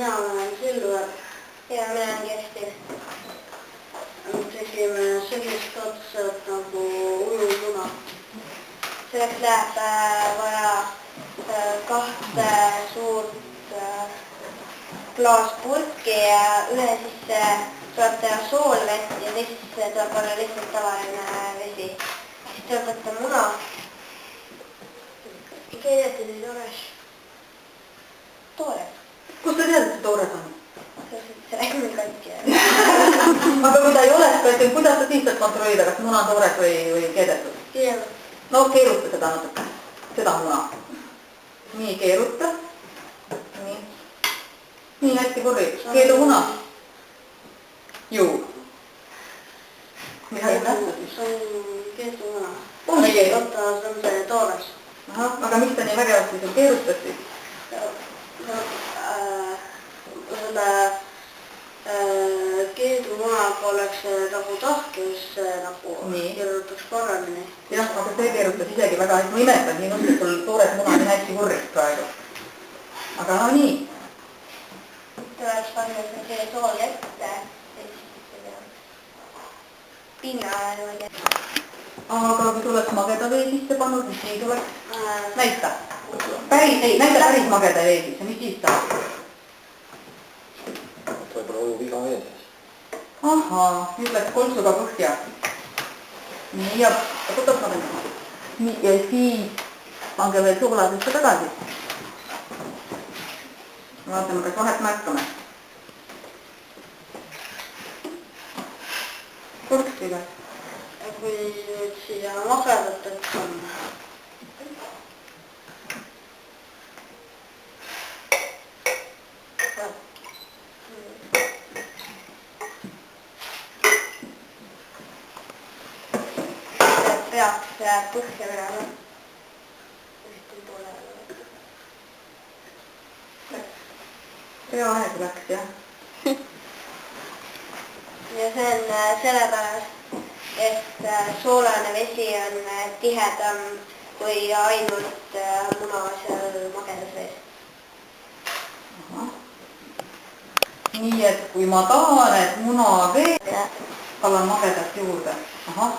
mina olen Silver. Ja mina olen Kersti. Tegime sellist katset nagu ujumuna. Selleks läheb vaja kahte suurt klaaspurki ja ühe sisse tuleb teha soolvett ja teise sisse tuleb olla lihtsalt tavaline vesi. Siis tuleb võtta muna. Keedeti neid ores. Toores. Kust sa tead, et see toores on? See räägime katki. Aga kui ta ei oleks katki, kuidas sa siis saad kontrollida, kas muna on toores või keedetud? Keeruta. No keeruta seda natuke, seda muna. Nii keeruta. Nii hästi purri. Keedu muna. Juu. Mida ei nähtu siis? See on keedu muna. Ongi keedu. Oota, see on see toores. Aga miks ta nii vägevasti sul keerutas siis? Selle keedu munaga oleks nagu tahkis nagu keerutaks paremini. Jah, aga see keerutas isegi väga hästi. Ma imetan nii nõust, et sul toores muna nii hästi purris praegu. Aga no nii. Tuleks panna see sool ette. Pinnale niimoodi. Aga kui tuleks mageda vee sisse pannud, mis siis oleks? Näita. Näita päris mageda vee sisse, mis siis saab? Võib-olla ujub iga vee sees. Ahaa, nüüd läks kolsuga põhja. Nii, ja võtab ma täna. Nii, ja siis pange veel soolasesse tagasi. Vaatame, kas vahet märkame. Korksiga. Kui nüüd siia magedateks on. Peaks põhja minema. Ühtel poolel. Peaaegu läks, jah. Ja see on sellepärast, et soolane vesi on tihedam kui ainult muna seal magedas vees. Nii, et kui ma tahan, et muna vee, palan magedat juurde. Ahah.